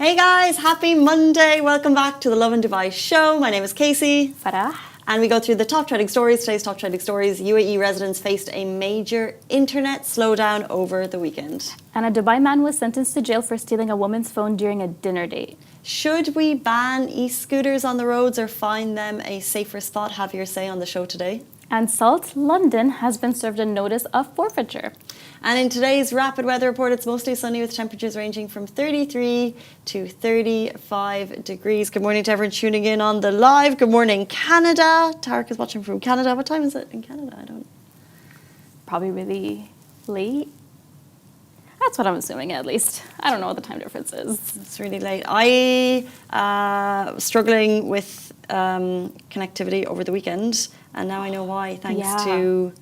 Hey guys, happy Monday. Welcome back to the Lovin Dubai Show. My name is Casey. Farah. And we go through the top trending stories. Today's top trending stories: UAE residents faced a major internet slowdown over the weekend. And a Dubai man was sentenced to jail for stealing a woman's phone during a dinner date. Should we ban e-scooters on the roads or find them a safer spot? Have your say on the show today. And Salt, London has been served a notice of forfeiture. And in today's rapid weather report, it's mostly sunny with temperatures ranging from 33 to 35 degrees. Good morning to everyone tuning in on the live. Good morning, Canada. Tarek is watching from Canada. What time is it in Canada? I don't. Probably really late. That's what I'm assuming, at least. I don't know what the time difference is. It's really late. I was struggling with connectivity over the weekend, and now I know why, thanks to...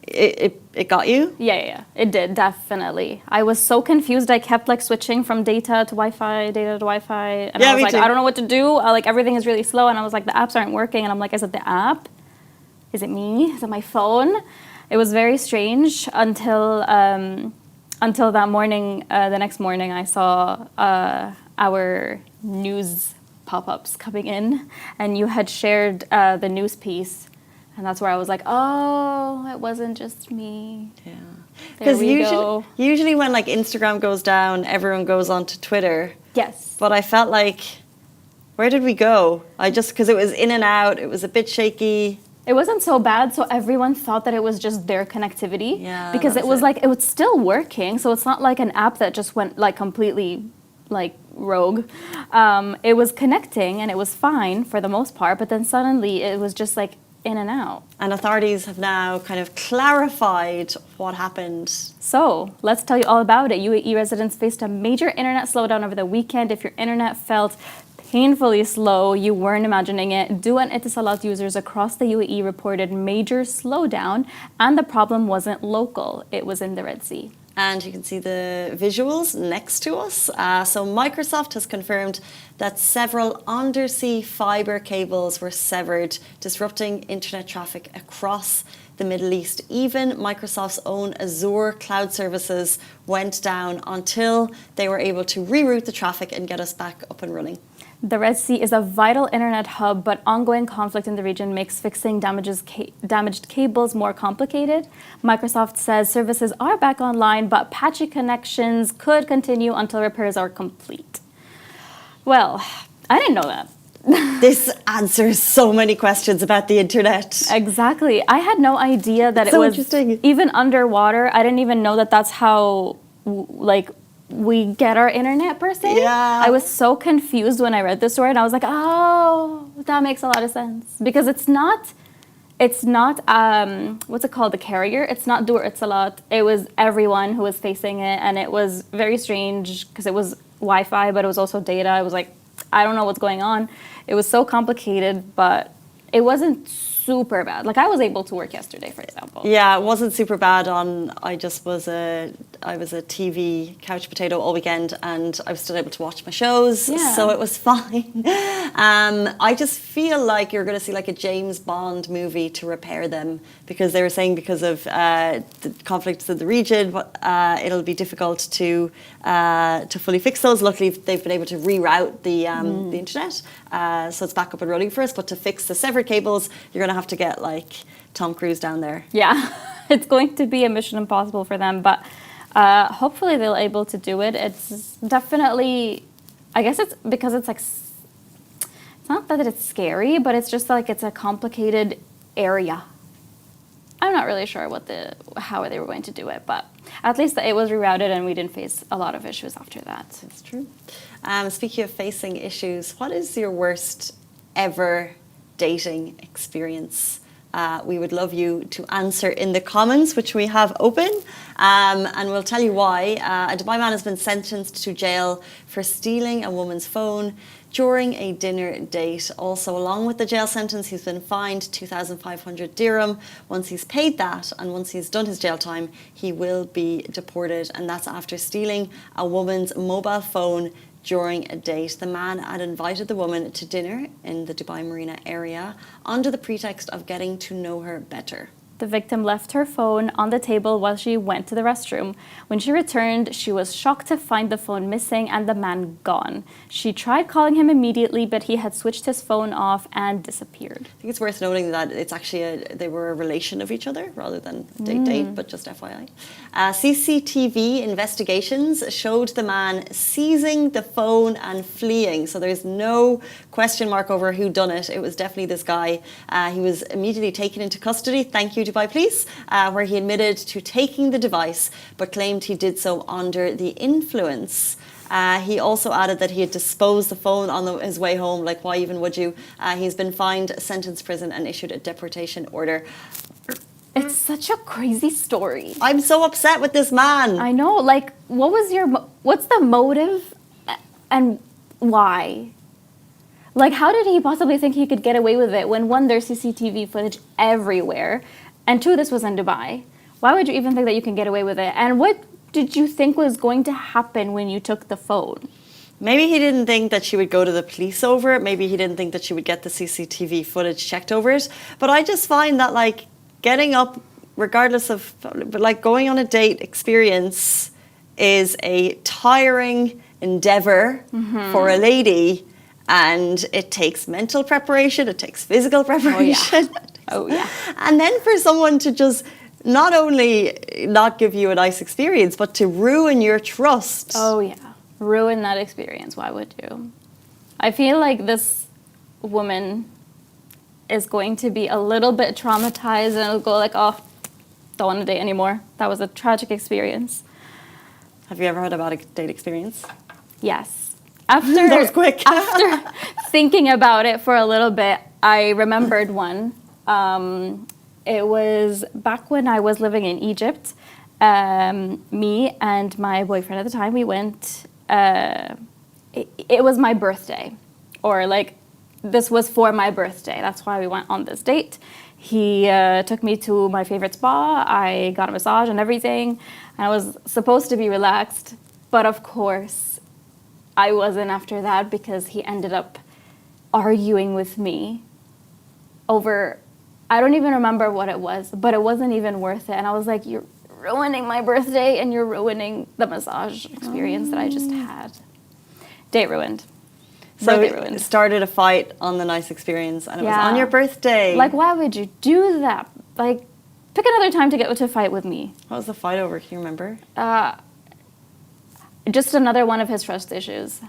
It got you? Yeah. It did, definitely. I was so confused. I kept switching from data to Wi-Fi, and I was like, too. I don't know what to do. Everything is really slow, and I was like, the apps aren't working, and I'm like, is it the app? Is it me? Is it my phone? It was very strange until that morning. The next morning, I saw our news pop-ups coming in, and you had shared the news piece. And that's where I was like, oh, it wasn't just me. Yeah. Because usually when Instagram goes down, everyone goes onto Twitter. Yes. But I felt like, where did we go? Because it was in and out, it was a bit shaky. It wasn't so bad, so everyone thought that it was just their connectivity. Yeah. Because it was still working, so it's not like an app that just went completely rogue. It was connecting and it was fine for the most part, but then suddenly it was just in and out. And authorities have now kind of clarified what happened. So, let's tell you all about it. UAE residents faced a major internet slowdown over the weekend. If your internet felt painfully slow, you weren't imagining it. Du and Etisalat users across the UAE reported major slowdown, and the problem wasn't local. It was in the Red Sea. And you can see the visuals next to us. So Microsoft has confirmed that several undersea fiber cables were severed, disrupting internet traffic across the Middle East. Even Microsoft's own Azure cloud services went down until they were able to reroute the traffic and get us back up and running. The Red Sea is a vital internet hub, but ongoing conflict in the region makes fixing damaged cables more complicated. Microsoft says services are back online, but patchy connections could continue until repairs are complete. Well, I didn't know that. This answers so many questions about the internet. Exactly. I had no idea that So it was interesting. Even underwater. I didn't even know that that's how we get our internet per se. Yeah. I was so confused when I read this story, and I was like, oh, that makes a lot of sense. Because it's not what's it called, the carrier? It's not Du or Etisalat. It was everyone who was facing it, and it was very strange because it was Wi-Fi, but it was also data. I was like, I don't know what's going on. It was so complicated, but it wasn't super bad. I was able to work yesterday, for example. Yeah, it wasn't super bad I was a TV couch potato all weekend, and I was still able to watch my shows, so it was fine. I just feel like you're going to see a James Bond movie to repair them, because they were saying because of the conflicts in the region, it'll be difficult to fully fix those. Luckily, they've been able to reroute the internet, so it's back up and running for us. But to fix the severed cables, you're going to have to get Tom Cruise down there. Yeah, it's going to be a mission impossible for them, but hopefully they'll able to do it. It's definitely, I guess it's because it's it's not that it's scary, but it's just it's a complicated area. I'm not really sure how they were going to do it, but at least it was rerouted and we didn't face a lot of issues after that. That's true. Speaking of facing issues, what is your worst ever dating experience? We would love you to answer in the comments, which we have open, and we'll tell you why. A Dubai man has been sentenced to jail for stealing a woman's phone during a dinner date. Also, along with the jail sentence, he's been fined 2,500 dirham. Once he's paid that, and once he's done his jail time, he will be deported, and that's after stealing a woman's mobile phone during a date. The man had invited the woman to dinner in the Dubai Marina area under the pretext of getting to know her better. The victim left her phone on the table while she went to the restroom. When she returned, she was shocked to find the phone missing and the man gone. She tried calling him immediately, but he had switched his phone off and disappeared. I think it's worth noting that it's actually they were a relation of each other rather than date, but just FYI. CCTV investigations showed the man seizing the phone and fleeing. So there's no question mark over who done it. It was definitely this guy. He was immediately taken into custody. Thank you, Dubai Police, where he admitted to taking the device, but claimed he did so under the influence. He also added that he had disposed the phone on his way home. Like, why even would you? He's been fined, sentenced to prison, and issued a deportation order. It's such a crazy story. I'm so upset with this man. I know. Like, what's the motive and why? Like, how did he possibly think he could get away with it when, one, there's CCTV footage everywhere, and two, this was in Dubai? Why would you even think that you can get away with it? And what did you think was going to happen when you took the phone? Maybe he didn't think that she would go to the police over it. Maybe he didn't think that she would get the CCTV footage checked over it. But I just find that, like, getting up, regardless of, but like going on a date experience is a tiring endeavor for a lady. And it takes mental preparation, it takes physical preparation. Oh, yeah. And then for someone to just not only not give you a nice experience, but to ruin your trust. Oh, yeah. Ruin that experience. Why would you? I feel like this woman is going to be a little bit traumatized and it'll go like, oh, don't want to date anymore. That was a tragic experience. Have you ever had a bad date experience? Yes. After, that was quick. After thinking about it for a little bit, I remembered one. It was back when I was living in Egypt. Me and my boyfriend at the time, we went, it was my birthday. Or like, this was for my birthday. That's why we went on this date. He took me to my favorite spa. I got a massage and everything. And I was supposed to be relaxed. But of course, I wasn't after that because he ended up arguing with me over, I don't even remember what it was, but it wasn't even worth it. And I was like, you're ruining my birthday and you're ruining the massage experience that I just had. Date ruined. So Birthday ruined. It started a fight on the nice experience and it was on your birthday. Like, why would you do that? Like, pick another time to get to fight with me. What was the fight over? Can you remember? Just another one of his trust issues.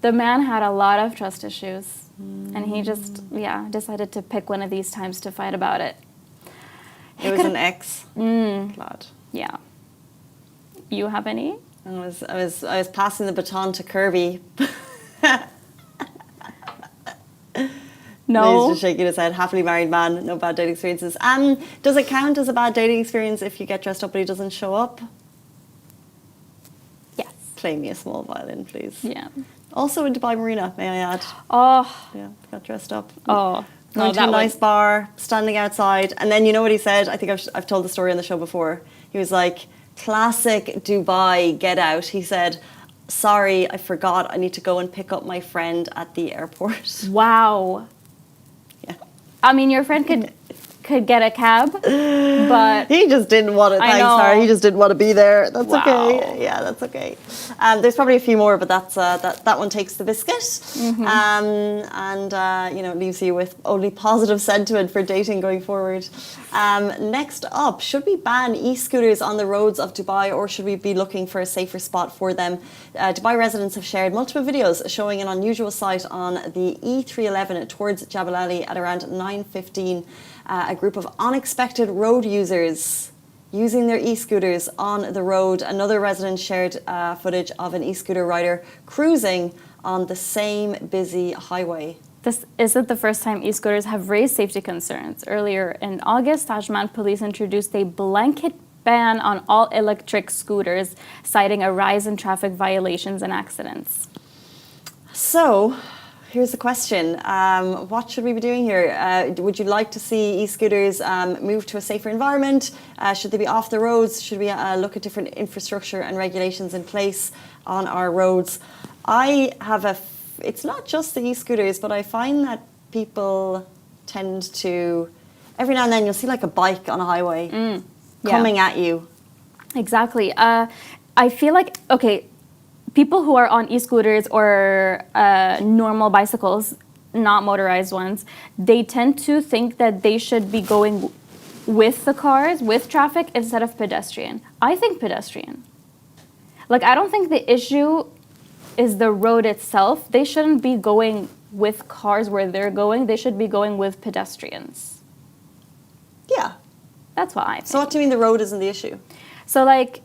The man had a lot of trust issues. And he just, decided to pick one of these times to fight about it. It was an ex. Glad. Yeah. You have any? I was passing the baton to Kirby. No. He's just shaking his head. Happily married man, no bad dating experiences. Does it count as a bad dating experience if you get dressed up but he doesn't show up? Yes. Play me a small violin, please. Yeah. Also in Dubai Marina, may I add. Oh. Yeah, got dressed up. Oh. Going to a nice bar, standing outside. And then you know what he said? I think I've told the story on the show before. He was like, classic Dubai get out. He said, sorry, I forgot. I need to go and pick up my friend at the airport. Wow. Yeah. I mean, your friend could get a cab, but he just didn't want it. Thanks, Harry. He just didn't want to be there. That's okay. Yeah, that's okay. There's probably a few more, but that one takes the biscuit, and it leaves you with only positive sentiment for dating going forward. Next up, should we ban e-scooters on the roads of Dubai, or should we be looking for a safer spot for them? Dubai residents have shared multiple videos showing an unusual sight on the E311 towards Jebel Ali at around 9:15. A group of unexpected road users using their e-scooters on the road. Another resident shared footage of an e-scooter rider cruising on the same busy highway. This isn't the first time e-scooters have raised safety concerns. Earlier in August, Ajman police introduced a blanket ban on all electric scooters, citing a rise in traffic violations and accidents. So, here's the question. What should we be doing here? Would you like to see e-scooters move to a safer environment? Should they be off the roads? Should we look at different infrastructure and regulations in place on our roads? It's not just the e-scooters, but I find that people tend to, every now and then you'll see like a bike on a highway Yeah. coming at you. Exactly. I feel like, okay, people who are on e-scooters or normal bicycles, not motorized ones, they tend to think that they should be going with the cars, with traffic, instead of pedestrian. I think pedestrian. Like, I don't think the issue is the road itself. They shouldn't be going with cars where they're going. They should be going with pedestrians. Yeah. That's what I think. So what do you mean the road isn't the issue? So, like,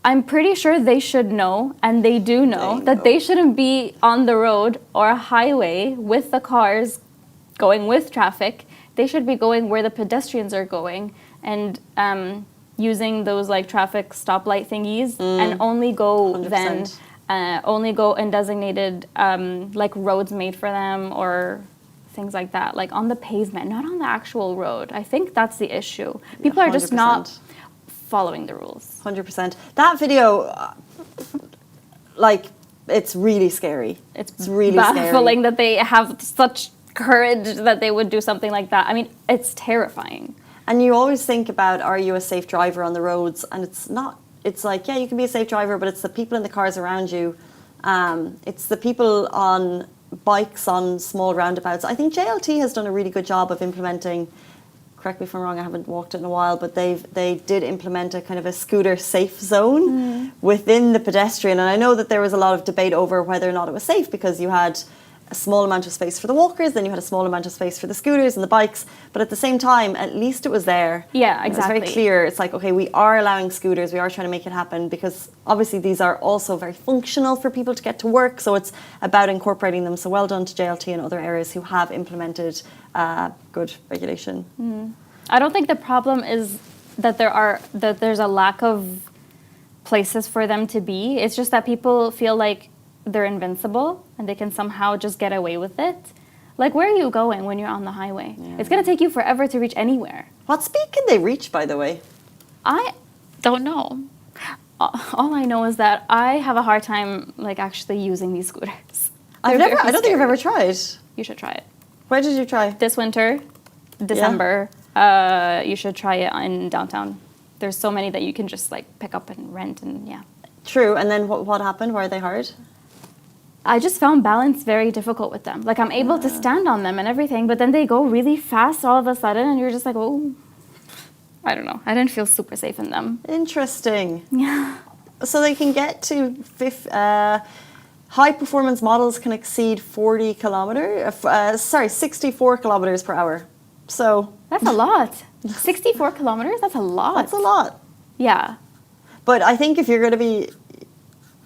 I'm pretty sure they should know, and they do know, that they shouldn't be on the road or a highway with the cars going with traffic. They should be going where the pedestrians are going and using those like traffic stoplight thingies and only go 100%. then, only go in designated like roads made for them or things like that, like on the pavement, not on the actual road. I think that's the issue. People are just not following the rules. 100%. That video, like, it's really scary. It's really baffling scary. that they have such courage that they would do something like that. I mean, it's terrifying. And you always think about, are you a safe driver on the roads? And it's not. It's like, yeah, you can be a safe driver, but it's the people in the cars around you. It's the people on bikes on small roundabouts. I think JLT has done a really good job of implementing, correct me if I'm wrong, I haven't walked it in a while, but they did implement a kind of a scooter safe zone within the pedestrian. And I know that there was a lot of debate over whether or not it was safe because you had a small amount of space for the walkers, then you had a small amount of space for the scooters and the bikes. But at the same time, at least it was there. Yeah, exactly. It was very clear. It's like, okay, we are allowing scooters. We are trying to make it happen because obviously these are also very functional for people to get to work. So it's about incorporating them. So well done to JLT and other areas who have implemented good regulation. I don't think the problem is that there's a lack of places for them to be. It's just that people feel like they're invincible and they can somehow just get away with it. Like, where are you going when you're on the highway? Yeah. It's going to take you forever to reach anywhere. What speed can they reach, by the way? I don't know. All I know is that I have a hard time, like, actually using these scooters. I don't think I've ever tried. You should try it. Where did you try? This winter, December. You should try it in downtown. There's so many that you can just, like, pick up and rent and, yeah. True. And then what happened? Were they hard? I just found balance very difficult with them. Like, I'm able to stand on them and everything, but then they go really fast all of a sudden, and you're just like, oh, I don't know. I didn't feel super safe in them. Interesting. Yeah. So they can get to high performance models can exceed 64 kilometers per hour. So that's a lot. 64 kilometers? That's a lot. That's a lot. Yeah. But I think if you're going to be,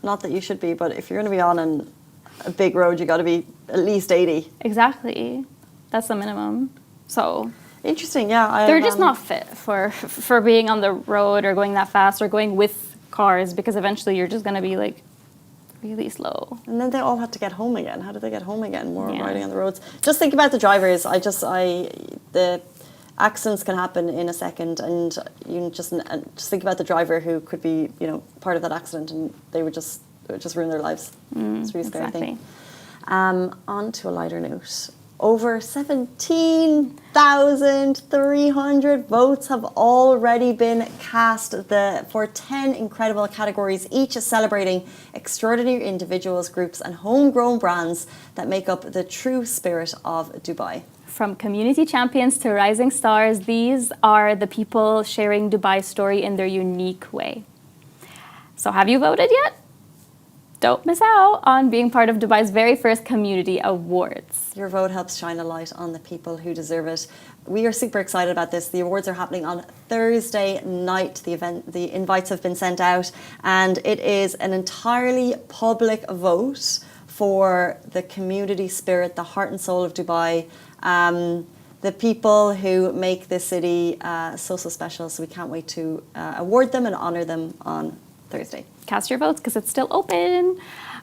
not that you should be, but if you're going to be on a big road, you got to be at least 80. Exactly. That's the minimum. So interesting. Yeah. They're just not fit for being on the road or going that fast or going with cars, because eventually you're just going to be like really slow. And then they all had to get home again. How did they get home again? More riding on the roads. Just think about the drivers. The accidents can happen in a second, and you just think about the driver who could be, part of that accident, and it would just ruin their lives. It's a really scary thing. On to a lighter note. Over 17,300 votes have already been cast for 10 incredible categories, each celebrating extraordinary individuals, groups and homegrown brands that make up the true spirit of Dubai. From community champions to rising stars, these are the people sharing Dubai's story in their unique way. So have you voted yet? Don't miss out on being part of Dubai's very first community awards. Your vote helps shine a light on the people who deserve it. We are super excited about this. The awards are happening on Thursday night. The invites have been sent out, and it is an entirely public vote for the community spirit, the heart and soul of Dubai. The people who make this city so special. So we can't wait to award them and honour them on Thursday. Cast your votes because it's still open.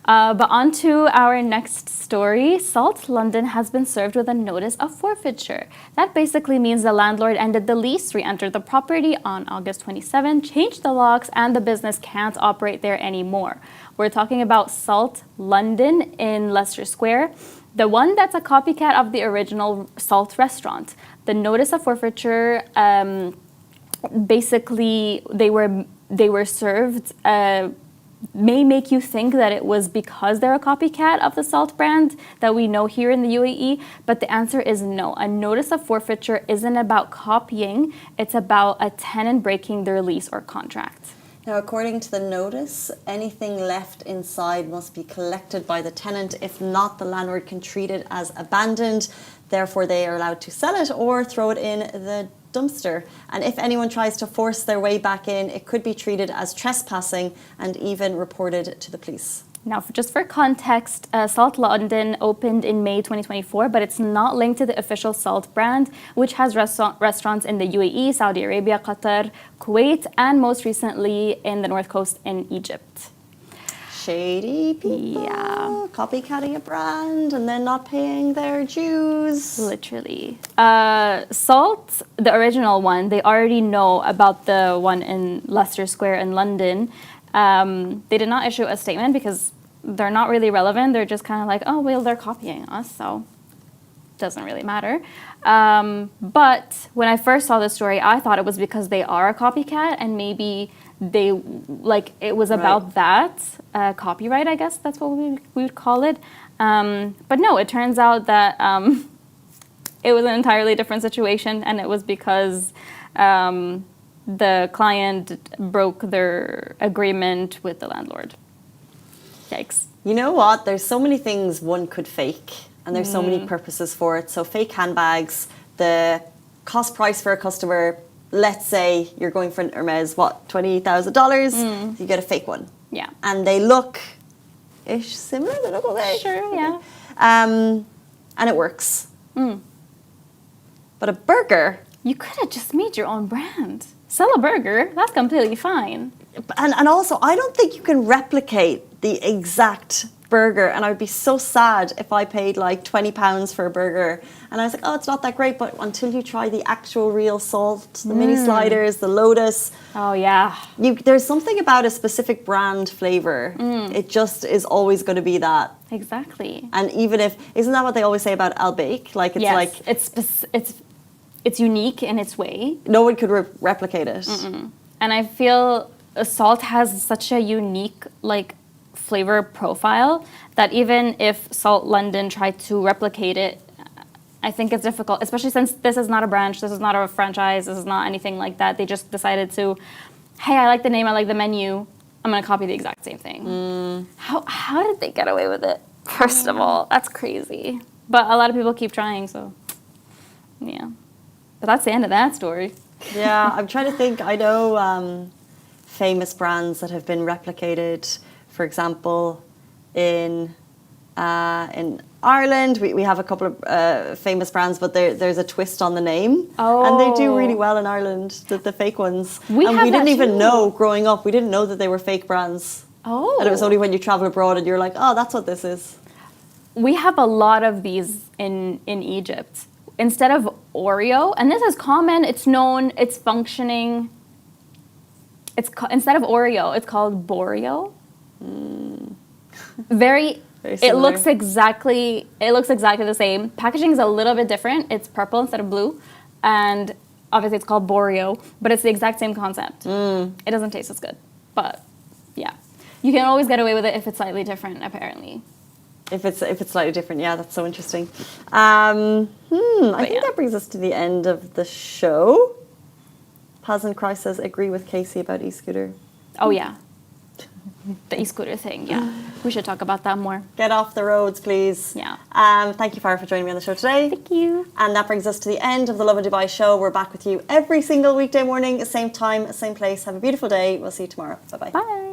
But on to our next story. Salt London has been served with a notice of forfeiture. That basically means the landlord ended the lease, re-entered the property on August 27, changed the locks, and the business can't operate there anymore. We're talking about Salt London in Leicester Square. The one that's a copycat of the original Salt restaurant. The Notice of Forfeiture, basically they were served, may make you think that it was because they're a copycat of the Salt brand that we know here in the UAE, but the answer is no. A Notice of Forfeiture isn't about copying, it's about a tenant breaking their lease or contract. Now, according to the notice, anything left inside must be collected by the tenant. If not, the landlord can treat it as abandoned. Therefore, they are allowed to sell it or throw it in the dumpster. And if anyone tries to force their way back in, it could be treated as trespassing and even reported to the police. Now, just for context, Salt London opened in May 2024, but it's not linked to the official Salt brand, which has restaurants in the UAE, Saudi Arabia, Qatar, Kuwait, and most recently in the North Coast in Egypt. Shady people. Yeah. Copycatting a brand and then not paying their dues. Literally. Salt, the original one, they already know about the one in Leicester Square in London. They did not issue a statement because they're not really relevant. They're just kind of like, oh, well, they're copying us, so doesn't really matter. But when I first saw the story, I thought it was because they are a copycat and maybe they, like, it was about that, copyright, I guess that's what we would call it. But no, it turns out that it was an entirely different situation, and it was because the client broke their agreement with the landlord. Yikes. You know what? There's so many things one could fake, and there's so many purposes for it. So fake handbags, the cost price for a customer, let's say you're going for an Hermes, what, $20,000? You get a fake one. Yeah. And they look-ish similar, they look okay. Sure, yeah. And it works. But a burger... You could have just made your own brand. Sell a burger, that's completely fine. And also, I don't think you can replicate the exact burger. And I would be so sad if I paid like £20 for a burger. And I was like, oh, it's not that great. But until you try the actual real Salt, the mini sliders, the Lotus. Oh, yeah. There's something about a specific brand flavor. It just is always going to be that. Exactly. And even if, isn't that what they always say about Al Bake? Like, it's like... It's unique in its way. No one could replicate it. And I feel Salt has such a unique flavor profile that even if Salt London tried to replicate it, I think it's difficult, especially since this is not a branch, this is not a franchise, this is not anything like that. They just decided to, hey, I like the name, I like the menu, I'm going to copy the exact same thing. How did they get away with it? First of all, that's crazy. But a lot of people keep trying, so yeah. But that's the end of that story. Yeah, I'm trying to think. I know famous brands that have been replicated. For example, in Ireland, we have a couple of famous brands, but there's a twist on the name. Oh. And they do really well in Ireland, the fake ones. We didn't even know, growing up, we didn't know that they were fake brands. Oh. And it was only when you travel abroad and you're like, oh, that's what this is. We have a lot of these in Egypt. Instead of Oreo, and this is common, it's known, it's functioning. Instead of Oreo, it's called Boreo. Very similar. It looks exactly the same. Packaging is a little bit different. It's purple instead of blue, and obviously it's called Boreo, but it's the exact same concept. It doesn't taste as good, but yeah, you can always get away with it if it's slightly different, apparently. If it's slightly different, yeah, that's so interesting. I think that brings us to the end of the show. Paz and Cry says, agree with Casey about e-scooter. Oh yeah, the e-scooter thing, yeah. We should talk about that more. Get off the roads, please. Yeah. Thank you, Farah, for joining me on the show today. Thank you. And that brings us to the end of the Lovin Dubai Show. We're back with you every single weekday morning, same time, same place. Have a beautiful day. We'll see you tomorrow. Bye-bye. Bye.